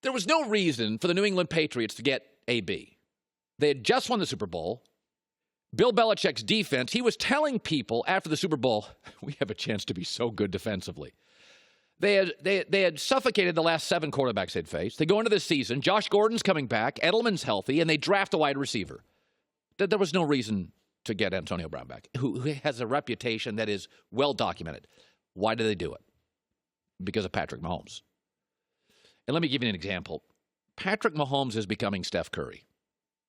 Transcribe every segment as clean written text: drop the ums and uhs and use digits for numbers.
There was no reason for the New England Patriots to get AB. They had just won the Super Bowl. Bill Belichick's defense, he was telling people after the Super Bowl, we have a chance to be so good defensively. They had suffocated the last 7 quarterbacks they'd faced. They go into this season. Josh Gordon's coming back. Edelman's healthy, and they draft a wide receiver. There was no reason to get Antonio Brown back, who has a reputation that is well documented. Why do they do it? Because of Patrick Mahomes. And let me give you an example. Patrick Mahomes is becoming Steph Curry.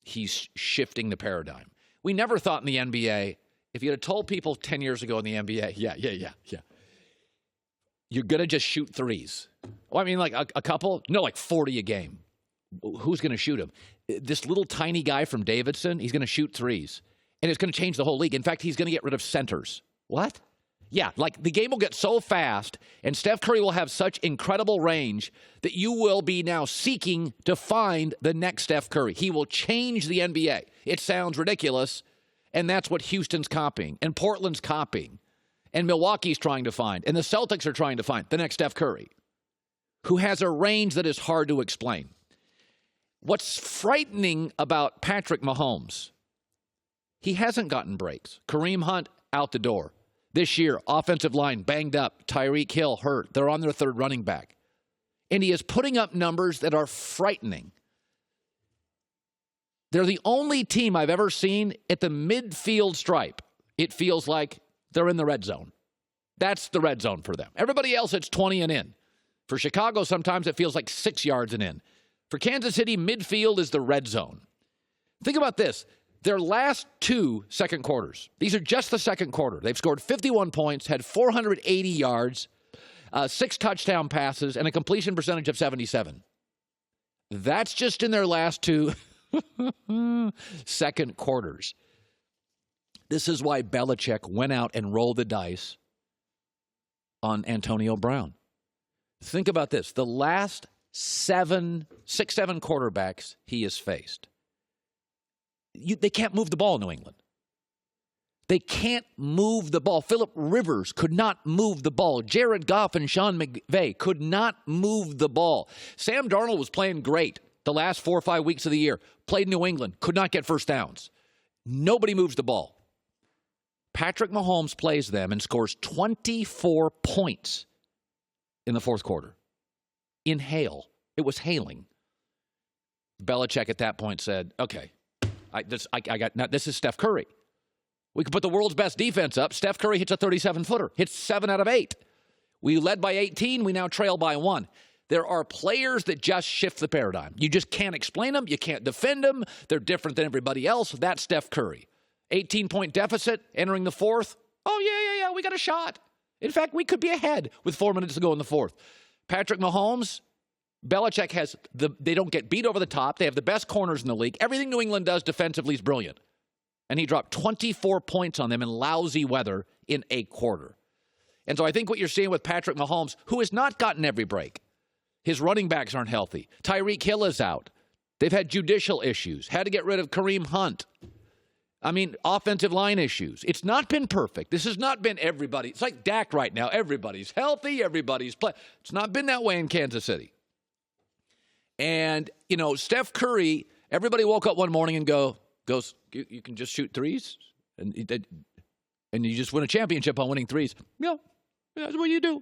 He's shifting the paradigm. We never thought in the NBA, if you had told people 10 years ago in the NBA, yeah, you're going to just shoot threes. Well, I mean, like a couple? No, like 40 a game. Who's going to shoot him? This little tiny guy from Davidson, he's going to shoot threes. And it's going to change the whole league. In fact, he's going to get rid of centers. What? Yeah, like the game will get so fast, and Steph Curry will have such incredible range that you will be now seeking to find the next Steph Curry. He will change the NBA. It sounds ridiculous, and that's what Houston's copying, and Portland's copying, and Milwaukee's trying to find, and the Celtics are trying to find the next Steph Curry, who has a range that is hard to explain. What's frightening about Patrick Mahomes, he hasn't gotten breaks. Kareem Hunt out the door. This year, offensive line banged up. Tyreek Hill hurt. They're on their 3rd running back. And he is putting up numbers that are frightening. They're the only team I've ever seen at the midfield stripe. It feels like they're in the red zone. That's the red zone for them. Everybody else, it's 20 and in. For Chicago, sometimes it feels like 6 yards and in. For Kansas City, midfield is the red zone. Think about this. Their last 2 second quarters, these are just the second quarter. They've scored 51 points, had 480 yards, 6 touchdown passes, and a completion percentage of 77. That's just in their last 2 second quarters. This is why Belichick went out and rolled the dice on Antonio Brown. Think about this. The last 7 quarterbacks he has faced. They can't move the ball in New England. They can't move the ball. Phillip Rivers could not move the ball. Jared Goff and Sean McVay could not move the ball. Sam Darnold was playing great the last 4 or 5 weeks of the year. Played in New England. Could not get first downs. Nobody moves the ball. Patrick Mahomes plays them and scores 24 points in the 4th quarter. In hail. It was hailing. Belichick at that point said, okay, this is Steph Curry. We could put the world's best defense up. Steph Curry hits a 37-footer, hits 7 out of 8. We led by 18. We now trail by 1. There are players that just shift the paradigm. You just can't explain them. You can't defend them. They're different than everybody else. That's Steph Curry. 18-point deficit entering the 4th. Oh, yeah, we got a shot. In fact, we could be ahead with 4 minutes to go in the 4th. Patrick Mahomes, Belichick they don't get beat over the top. They have the best corners in the league. Everything New England does defensively is brilliant. And he dropped 24 points on them in lousy weather in a quarter. And so I think what you're seeing with Patrick Mahomes, who has not gotten every break, his running backs aren't healthy. Tyreek Hill is out. They've had judicial issues, had to get rid of Kareem Hunt. I mean, offensive line issues. It's not been perfect. This has not been everybody. It's like Dak right now. Everybody's healthy. Everybody's playing. It's not been that way in Kansas City. And, Steph Curry, everybody woke up one morning and goes, you can just shoot threes? And you just win a championship on winning threes. Yeah, that's what you do.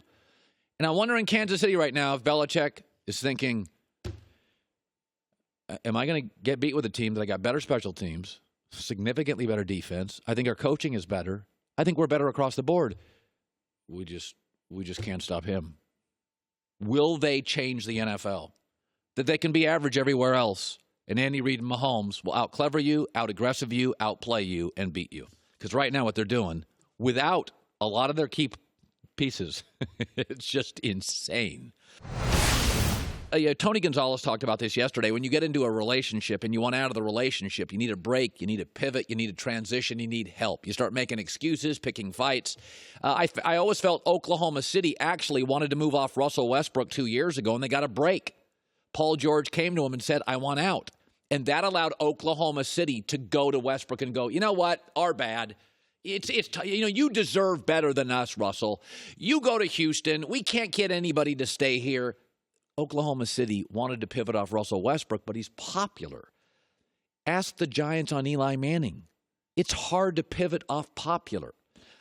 And I wonder in Kansas City right now if Belichick is thinking, am I going to get beat with a team that I got better special teams, significantly better defense? I think our coaching is better. I think we're better across the board. We just can't stop him. Will they change the NFL? That they can be average everywhere else, and Andy Reid and Mahomes will out-clever you, out-aggressive you, outplay you, and beat you. Because right now what they're doing, without a lot of their key pieces, it's just insane. Tony Gonzalez talked about this yesterday. When you get into a relationship and you want out of the relationship, you need a break, you need a pivot, you need a transition, you need help. You start making excuses, picking fights. I always felt Oklahoma City actually wanted to move off Russell Westbrook 2 years ago, and they got a break. Paul George came to him and said, I want out. And that allowed Oklahoma City to go to Westbrook and go, you know what, our bad. You deserve better than us, Russell. You go to Houston. We can't get anybody to stay here. Oklahoma City wanted to pivot off Russell Westbrook, but he's popular. Ask the Giants on Eli Manning. It's hard to pivot off popular,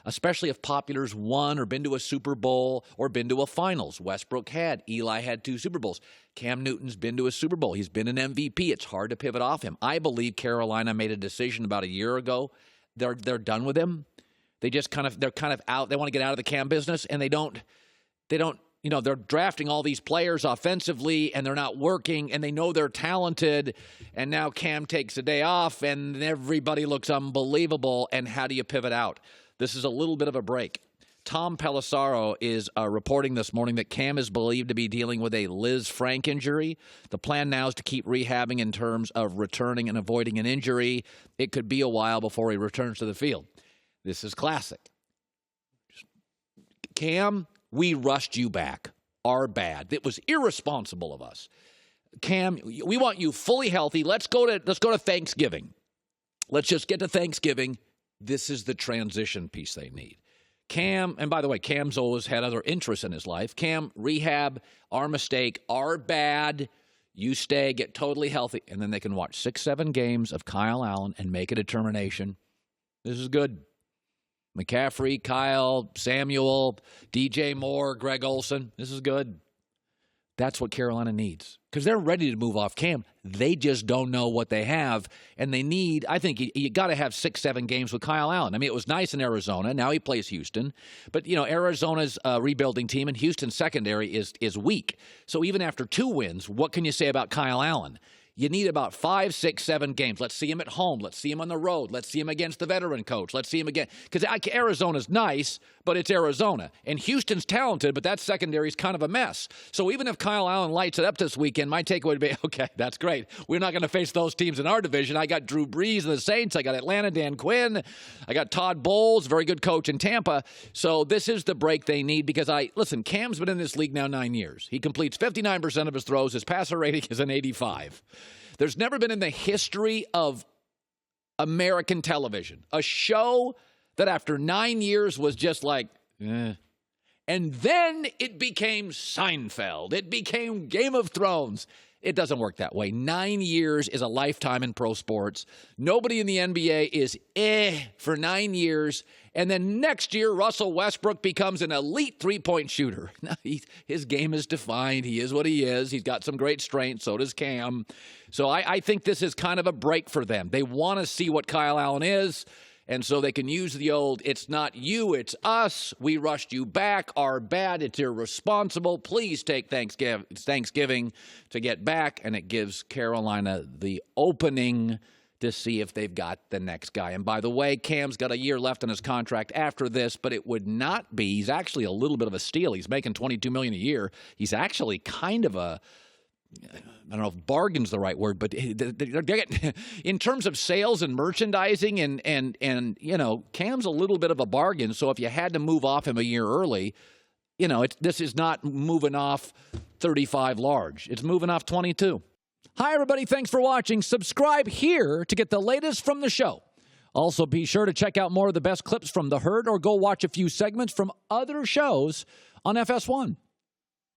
especially if popular's won or been to a Super Bowl or been to a finals. Westbrook had. Eli had 2 Super Bowls. Cam Newton's been to a Super Bowl. He's been an MVP. It's hard to pivot off him. I believe Carolina made a decision about a year ago. They're done with him. They're kind of out. They want to get out of the Cam business, and they don't. They're drafting all these players offensively, and they're not working, and they know they're talented, and now Cam takes a day off, and everybody looks unbelievable, and how do you pivot out? This is a little bit of a break. Tom Pelissero is reporting this morning that Cam is believed to be dealing with a Liz Frank injury. The plan now is to keep rehabbing in terms of returning and avoiding an injury. It could be a while before he returns to the field. This is classic. Cam, we rushed you back. Our bad. It was irresponsible of us. Cam, we want you fully healthy. Let's go to Thanksgiving. Let's just get to Thanksgiving. This is the transition piece they need. Cam, and by the way, Cam's always had other interests in his life. Cam, rehab, our mistake, our bad. You stay, get totally healthy, and then they can watch 6-7 games of Kyle Allen and make a determination. This is good. McCaffrey, Kyle, Samuel, DJ Moore, Greg Olsen. This is good. That's what Carolina needs because they're ready to move off Cam. They just don't know what they have, and they need, I think you got to have 6-7 games with Kyle Allen. I mean, it was nice in Arizona. Now he plays Houston. But, Arizona's rebuilding team and Houston's secondary is weak. So even after 2 wins, what can you say about Kyle Allen? You need about 5, 6, 7 games. Let's see him at home. Let's see him on the road. Let's see him against the veteran coach. Let's see him again. Because Arizona's nice, but it's Arizona. And Houston's talented, but that secondary is kind of a mess. So even if Kyle Allen lights it up this weekend, my takeaway would be, okay, that's great. We're not going to face those teams in our division. I got Drew Brees and the Saints. I got Atlanta, Dan Quinn. I got Todd Bowles, very good coach in Tampa. So this is the break they need because listen, Cam's been in this league now 9 years. He completes 59% of his throws. His passer rating is an 85. There's never been in the history of American television a show that after 9 years was just like, eh. And then it became Seinfeld. It became Game of Thrones. It doesn't work that way. 9 years is a lifetime in pro sports. Nobody in the NBA is for 9 years. And then next year, Russell Westbrook becomes an elite three-point shooter. His game is defined. He is what he is. He's got some great strength. So does Cam. So I think this is kind of a break for them. They want to see what Kyle Allen is. And so they can use the old, it's not you, it's us. We rushed you back. Our bad. It's irresponsible. Please take Thanksgiving to get back. And it gives Carolina the opening to see if they've got the next guy. And by the way, Cam's got a year left on his contract after this, but it would not be. He's actually a little bit of a steal. He's making $22 million a year. He's actually kind of a, I don't know if bargain's the right word, but they're getting, in terms of sales and merchandising and Cam's a little bit of a bargain. So if you had to move off him a year early, this is not moving off 35 large. It's moving off 22. Hi, everybody. Thanks for watching. Subscribe here to get the latest from the show. Also, be sure to check out more of the best clips from The Herd or go watch a few segments from other shows on FS1.